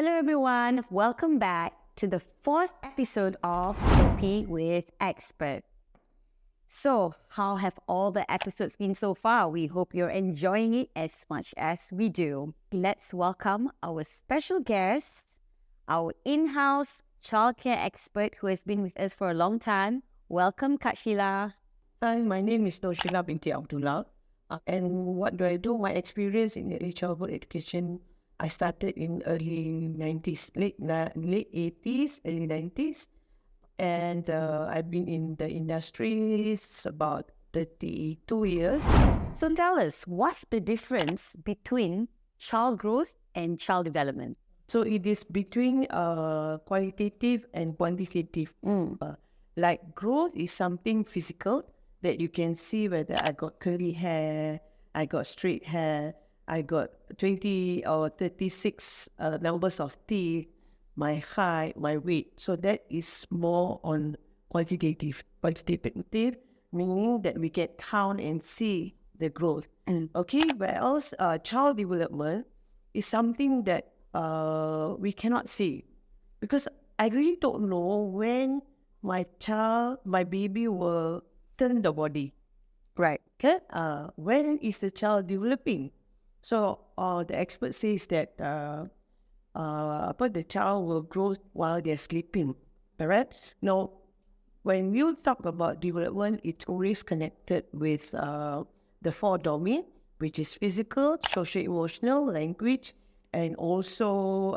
Hello everyone, welcome back to the fourth episode of Kopi with Expert. So, how have all the episodes been so far? We hope you're enjoying it as much as we do. Let's welcome our special guest, our in-house childcare expert who has been with us for a long time. Welcome, Kak Sheila. Hi, my name is Norsheila binti Abdullah. And what do I do? My experience in early childhood education, I started in early 90s, late 80s, early 90s. And I've been in the industry about 32 years. So tell us, what's the difference between child growth and child development? So it is between qualitative and quantitative. Like growth is something physical that you can see whether I got curly hair, I got straight hair, I got 20 or 36 numbers of teeth, my height, my weight. So that is more on quantitative. Quantitative meaning that we can count and see the growth. Okay, whereas child development is something that we cannot see, because I really don't know when my baby will turn the body. Right. Okay? When is the child developing? So the expert says that the child will grow while they're sleeping. Correct? Now, when you talk about development, it's always connected with the four domain, which is physical, social-emotional, language, and also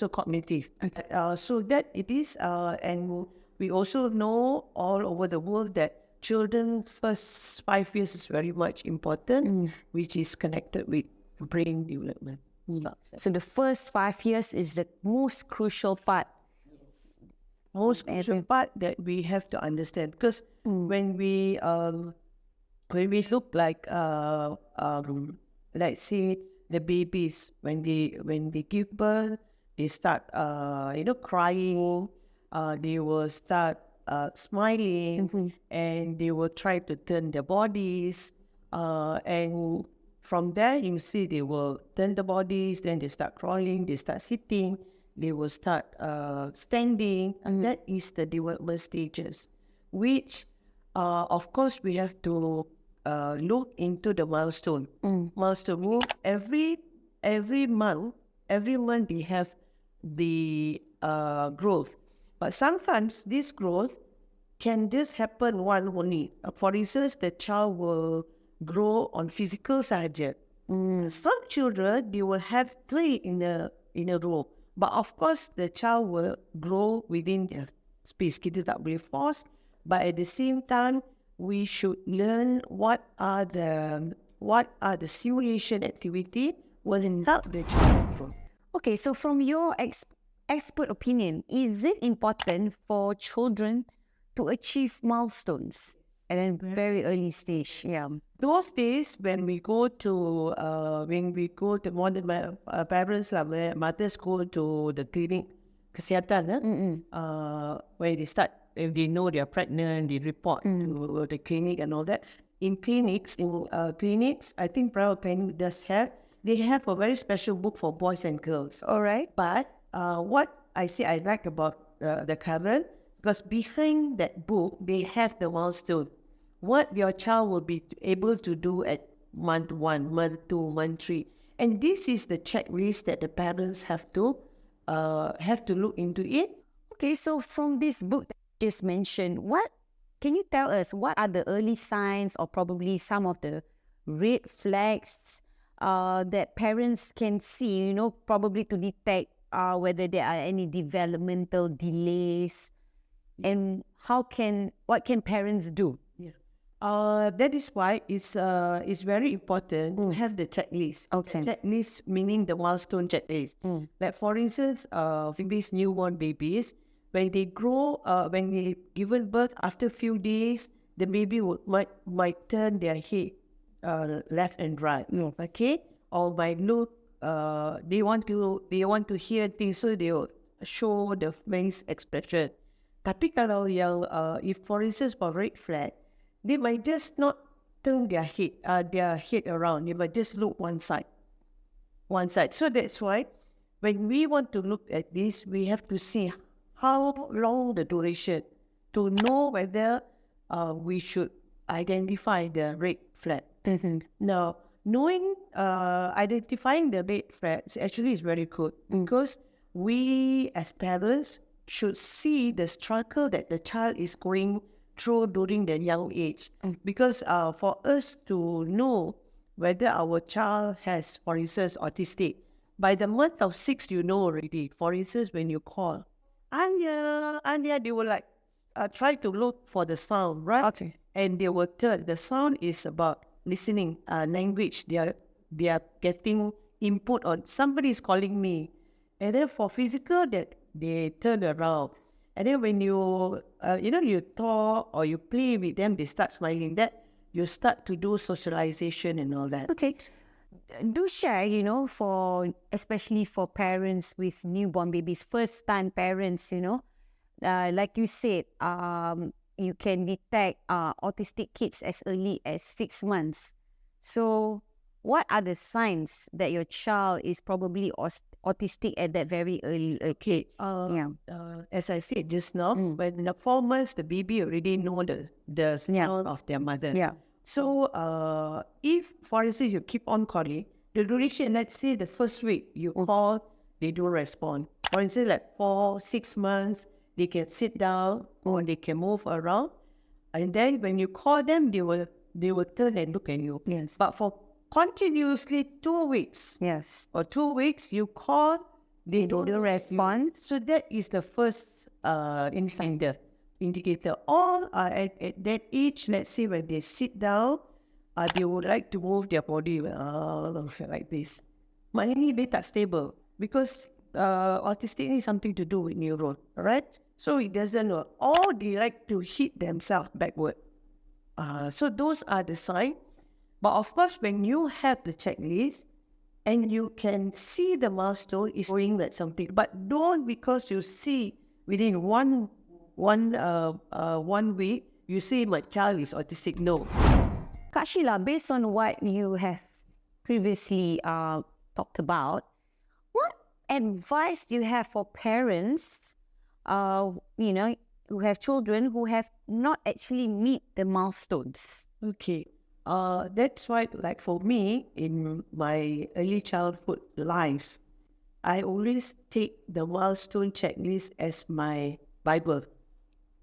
cognitive. Okay. So that it is, and we also know all over the world that children's first 5 years is very much important, which is connected with brain development. So the first 5 years is the most crucial part. Most crucial part that we have to understand, because when we look like let's say the babies, when they give birth, they start crying, they will start smiling, and they will try to turn their bodies, and from there you see they will turn the bodies, then they start crawling, they start sitting, they will start standing, and that is the development stages, which of course we have to look into the milestone. Milestone means every month they have the growth, but sometimes this growth can just happen one only. For instance, the child will grow on physical sahaja. Some children, they will have 3 in a row, but of course the child will grow within their space. Kita tak boleh force, but at the same time we should learn what are the simulation activity will help the child grow. Okay, so from your expert opinion, is it important for children to achieve milestones at a very early stage? Yeah. Those days when we go to parents lah, mothers go to the clinic kesihatan, where they start, if they know they are pregnant, they report to the clinic and all that. In clinics, I think private clinic they have a very special book for boys and girls. All right. But what I like about the current, because behind that book they have the milestone, what your child will be able to do at month 1, month 2, month 3, and this is the checklist that the parents have to look into it. Okay, so from this book that you just mentioned, what can you tell us? What are the early signs, or probably some of the red flags that parents can see? Probably to detect whether there are any developmental delays, and what can parents do? That is why it's very important to have the checklist. Okay. The checklist meaning the milestone checklist. Like for instance, newborn babies, when they grow, when they given birth, after a few days, the baby might turn their head left and right. Yes. Okay, or might look. They want to hear things, so they will show the face expression. Tapi kalau yang if for instance for red flag, they might just not turn their head around. They might just look one side. one side. So that's why when we want to look at this, we have to see how long the duration to know whether we should identify the red flag. Now, knowing, identifying the red flags actually is very good because we as parents should see the struggle that the child is going through during the young age. Because for us to know whether our child has, for instance, autistic, by the month of 6, you know already. For instance, when you call, Anya, Anya, they will like try to look for the sound, right? Okay. And they will turn. The sound is about listening, language. They are getting input on somebody is calling me. And then for physical, that they turn around. And then when you you talk or you play with them, they start smiling. That you start to do socialization and all that. Okay. Do share, especially for parents with newborn babies, first-time parents, like you said, you can detect autistic kids as early as 6 months. So what are the signs that your child is probably autistic at that very early age? As I said just now, when the 4 months, the baby already know the sound of their mother. Yeah. So if, for instance, you keep on calling, the duration, let's say the first week you call, they don't respond. For instance, like 4, 6 months, they can sit down or they can move around. And then when you call them, they will turn and look at you. Yes. But for continuously 2 weeks, Yes. or 2 weeks, you call, they don't respond. So that is the first indicator. All are at that age, let's say when they sit down, they would like to move their body like this. Maknanya dia tak stable because autistic is something to do with neuron, right? So it doesn't work. Or they like to hit themselves backward. So those are the signs. But of course, when you have the checklist and you can see the milestone is showing that something, but don't because you see within one week, you say my child is autistic. No. Kak Sheila, based on what you have previously talked about, what advice do you have for parents, who have children who have not actually meet the milestones? Okay. That's why, like for me, in my early childhood life, I always take the milestone checklist as my Bible.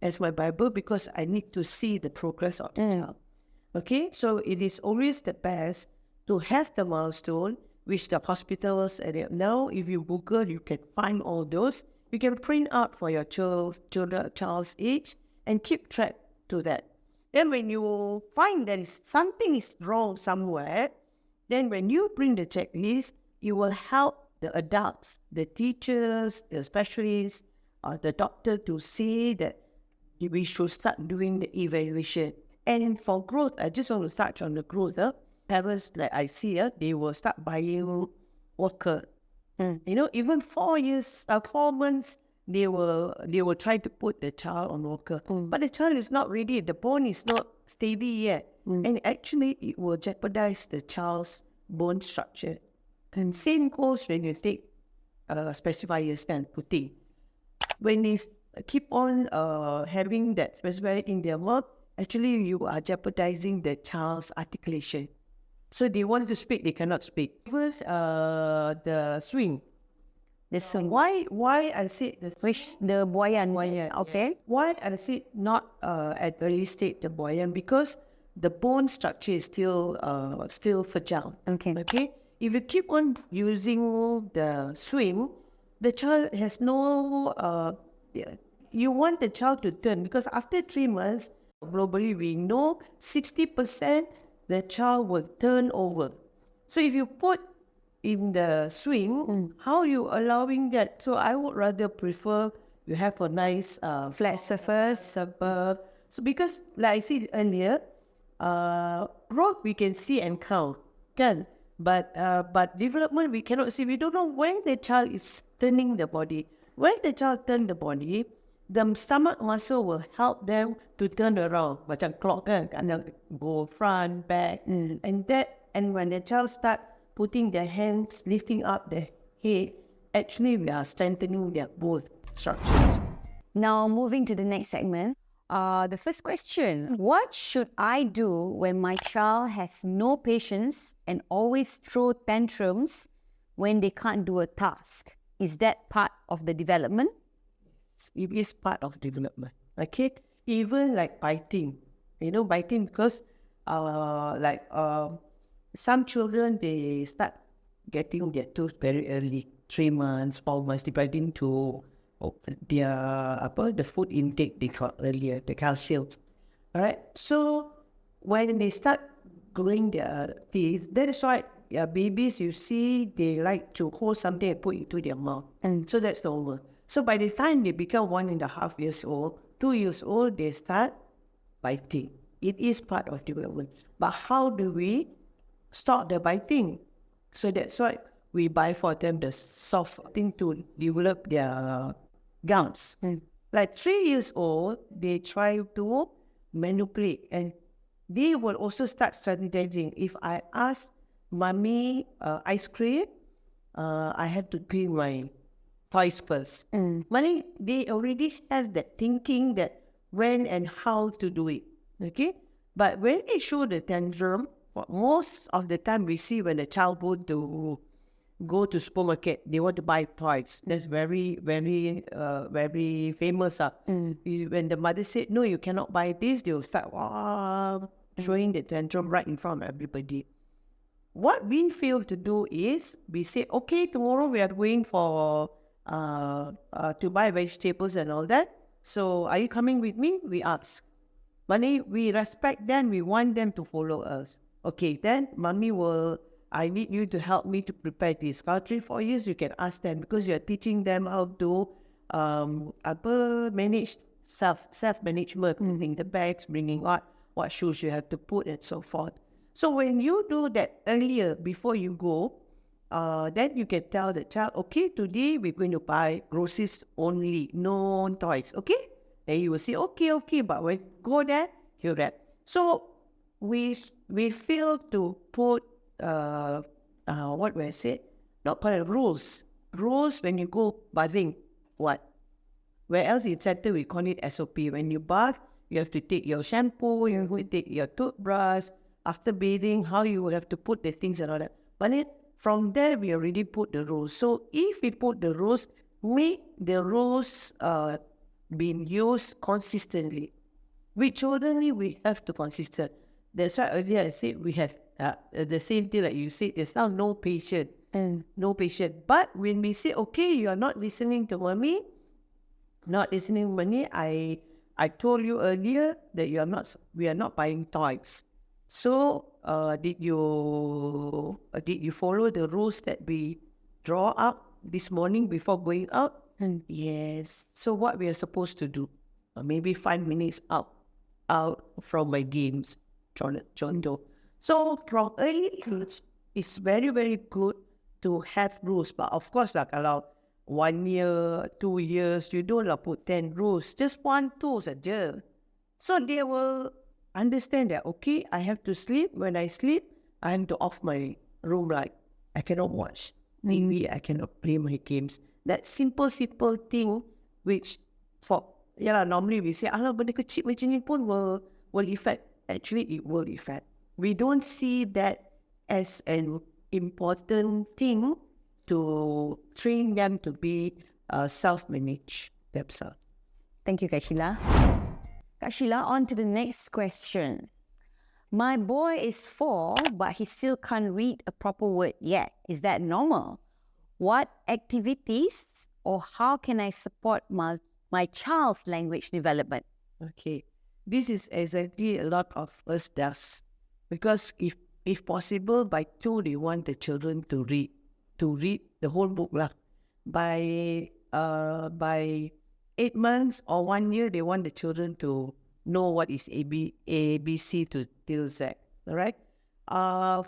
Because I need to see the progress of the child. Okay, so it is always the best to have the milestone, which the hospitals, and now if you Google, you can find all those. You can print out for your child's age and keep track to that. Then when you find that something is wrong somewhere, then when you bring the checklist, it will help the adults, the teachers, the specialists, the doctor to see that we should start doing the evaluation. And for growth, I just want to touch on the growth. Parents, like I see, they will start buying walker. Even 4 months, they will try to put the child on walker. But the child is not ready. The bone is not steady yet. And actually, it will jeopardize the child's bone structure. And same goes when you take specifiers and putting. When they keep on having that specifier in their mouth, actually you are jeopardizing the child's articulation. So they want to speak, they cannot speak. First, the swing. The swing. Why I said The buoyant. Okay. Yes. Why I said not at the early stage the buoyant? Because the bone structure is still fragile. Okay. Okay. If you keep on using the swing, the child has no. You want the child to turn because after 3 months, globally we know 60% the child will turn over. So if you put in the swing, how you allowing that? So I would rather prefer you have a nice Flat surface. So because like I said earlier, growth we can see and count, can. But development we cannot see. We don't know when the child is turning the body. When the child turn the body, the stomach muscle will help them to turn around. Macam clock kan, kadang go front, back, and when the child start putting their hands, lifting up their head, actually we are strengthening their both structures. Now, moving to the next segment. The first question, what should I do when my child has no patience and always throw tantrums when they can't do a task? Is that part of the development? It is part of development. Okay, even like biting, biting because some children they start getting their tooth very early, 3 months, 4 months, depending to the food intake they got earlier, the calcium. All right. So when they start growing their teeth, that is why babies, you see, they like to hold something and put into their mouth. So that's normal. So by the time they become 1.5 years old, 2 years old, they start biting. It is part of development. But how do we stop the biting? So that's why we buy for them the soft thing to develop their gums. Like 3 years old, they try to manipulate and they will also start strategizing. If I ask mommy ice cream, I have to clean my toys first. Money, they already have that thinking that when and how to do it. Okay? But when they show the tantrum, most of the time we see when the child go to supermarket, they want to buy toys. That's very, very, very famous. When the mother said, no, you cannot buy this, they'll start showing the tantrum right in front of everybody. What we fail to do is, we say, okay, tomorrow we are going for, to buy vegetables and all that. So are you coming with me? We ask. Money, we respect them, we want them to follow us. Okay, then mommy I need you to help me to prepare this. After 3, 4 years, you can ask them because you're teaching them how to manage self-management, bringing the bags, bringing what shoes you have to put and so forth. So when you do that earlier, before you go, then you can tell the child, okay, today we're going to buy groceries only, no toys, okay? Then you will say, okay, but when you go there, hear that. So we fail to put what will I say? Not part of rules. Rules when you go bathing. What? Where else in center we call it SOP. When you bath, you have to take your shampoo, you have to take your toothbrush. After bathing, how you will have to put the things and all that. But then from there, we already put the rules. So if we put the rules, make the rules being used consistently. With children, we have to consistent. That's why earlier I said we have the same thing like you said, there's now no patience. No patience. But when we say, okay, you are not listening to mommy, I told you earlier that we are not buying toys. So did you follow the rules that we draw up this morning before going out? Yes. So what we are supposed to do? Maybe 5 minutes out from my games. So from early age, it's very, very good to have rules. But of course, like kalau 1 year, 2 years, you don't put 10 rules. Just 1, 2 saja. So they will understand that, okay, I have to sleep. When I sleep, I have to off my room light. I cannot watch TV. I cannot play my games. That simple thing, which normally we say, alah, benda kecil macam ni pun will affect. Actually, it will affect. We don't see that as an important thing to train them to be self-managed themselves. Thank you, Kak Sheila. Kak Sheila, on to the next question. My boy is 4, but he still can't read a proper word yet. Is that normal? What activities or how can I support my child's language development? Okay. This is exactly a lot of us does. Because if possible, by 2, they want the children to read the whole book lah. By 8 months or 1 year, they want the children to know what is ABC to till Z. All right.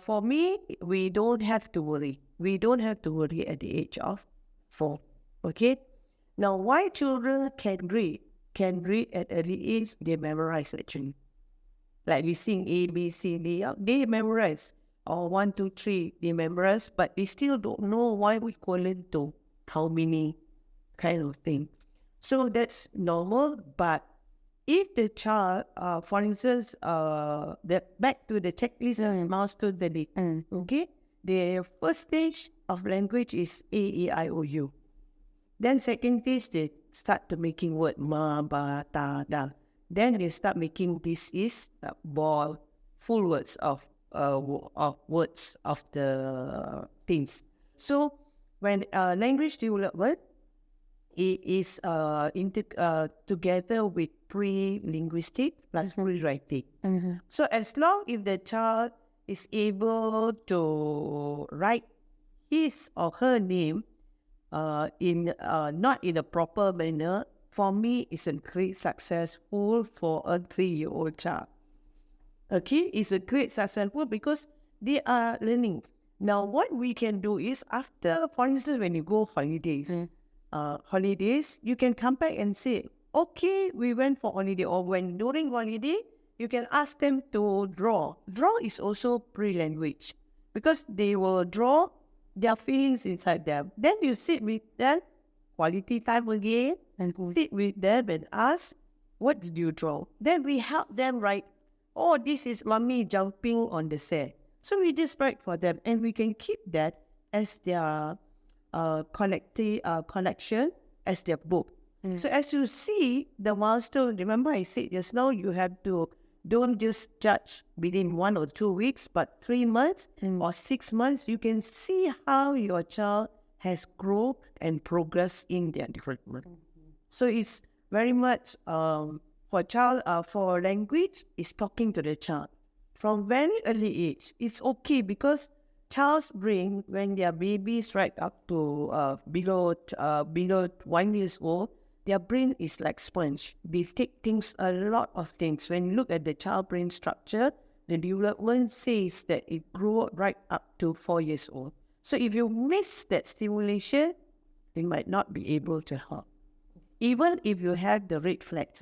For me, we don't have to worry. We don't have to worry at the age of 4. Okay. Now, why children can read at early age? They memorize actually. Like we sing A, B, C, D, they memorize. or 1, 2, 3, they memorize, but they still don't know why we call it to how many kind of thing. So that's normal, but if the child, for instance, back to the checklist milestone that they, okay, the first stage of language is A, E, I, O, U. Then second stage, they start to making word ma, ba, ta, da. Then they start making this is ball, full words of words of the things. So when language development, it is together with pre-linguistic plus pre-writing. So as long if the child is able to write his or her name in not in a proper manner, for me, it's a great successful for a 3-year-old child. Okay, it's a great successful because they are learning. Now, what we can do is after, for instance, when you go holidays, you can come back and say, okay, we went for holiday, or when during holiday, you can ask them to draw. Draw is also pre-language because they will draw their feelings inside them. Then you sit with them, quality time again, and sit with them and ask, what did you draw? Then we help them write, oh, this is mommy jumping on the sand. So we just write for them, and we can keep that as their collection, as their book. So as you see the milestone, remember I said just now, you have to don't just judge within 1 or 2 weeks, but 3 months or 6 months, you can see how your child has grown and progressed in their development. So it's very much for language, is talking to the child from very early age. It's okay because child's brain, when they are babies right up to below 1 years old, their brain is like sponge. They take things, a lot of things. When you look at the child brain structure, the development says that it grew right up to 4 years old. So if you miss that stimulation, you might not be able to help. Even if you have the red flags,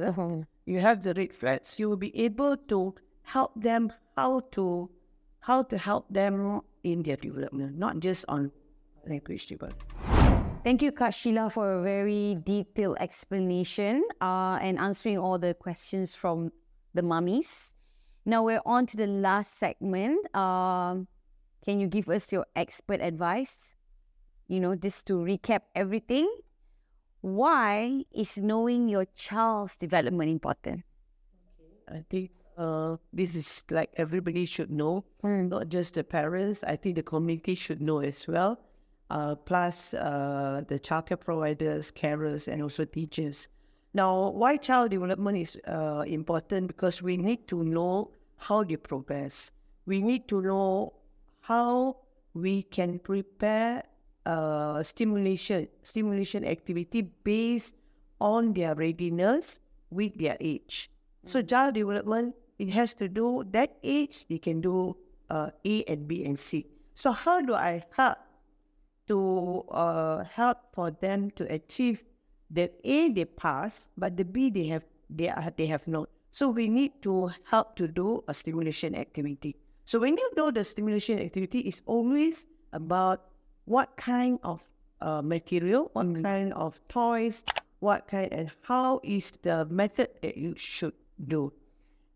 you will be able to help them how to help them in their development, not just on language development. Thank you, Kak Sheila, for a very detailed explanation and answering all the questions from the mummies. Now we're on to the last segment. Can you give us your expert advice? Just to recap everything. Why is knowing your child's development important? I think this is like everybody should know, not just the parents. I think the community should know as well. Plus the childcare providers, carers, and also teachers. Now, why child development is important? Because we need to know how they progress. We need to know how we can prepare stimulation activity based on their readiness with their age. So child development, it has to do that age, they can do A and B and C. So how do I help to help for them to achieve the A they pass, but the B they have not. So we need to help to do a stimulation activity. So when you do the stimulation activity, it's always about what kind of material, what kind of toys, what kind and how is the method that you should do.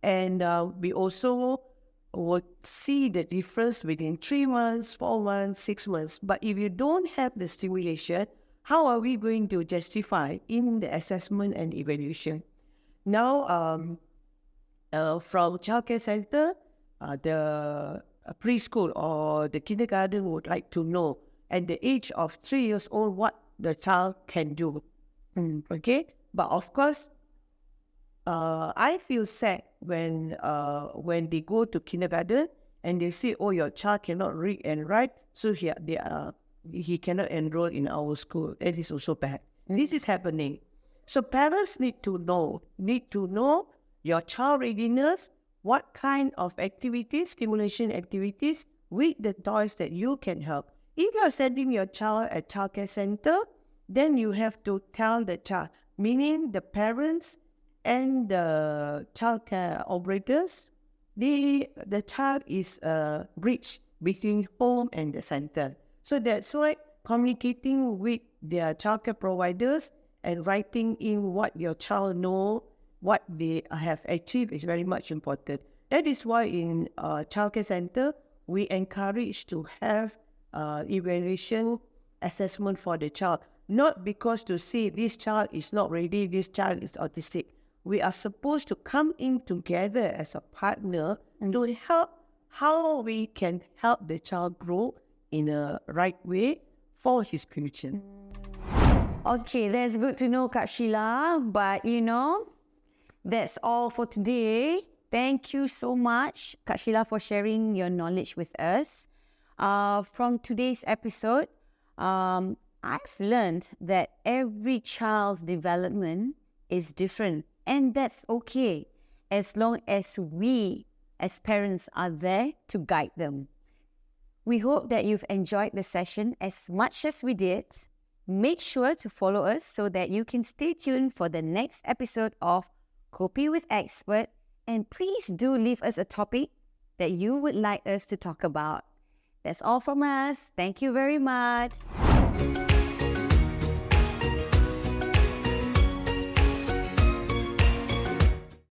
And we also would see the difference within 3 months, 4 months, 6 months. But if you don't have the stimulation, how are we going to justify in the assessment and evaluation? Now, from childcare center, the preschool or the kindergarten would like to know at the age of 3 years old what the child can do. Okay, but of course, I feel sad when they go to kindergarten and they say, "Oh, your child cannot read and write, so he cannot enroll in our school." That is also bad. This is happening. So parents need to know your child readiness, what kind of activities, stimulation activities with the toys that you can help. If you are sending your child at childcare center, then you have to tell the child, meaning the parents and the childcare operators, the child is reached between home and the center. So that's why communicating with their childcare providers and writing in what your child know, what they have achieved is very much important. That is why in childcare center, we encourage to have evaluation assessment for the child. Not because to say this child is not ready, this child is autistic. We are supposed to come in together as a partner to help how we can help the child grow in a right way for his future. Okay, that's good to know, Kak Sheila. But that's all for today. Thank you so much, Kak Sheila, for sharing your knowledge with us. From today's episode, I've learned that every child's development is different, and that's okay as long as we as parents are there to guide them. We hope that you've enjoyed the session as much as we did. Make sure to follow us so that you can stay tuned for the next episode of Copy with Expert, and please do leave us a topic that you would like us to talk about. That's all from us. Thank you very much.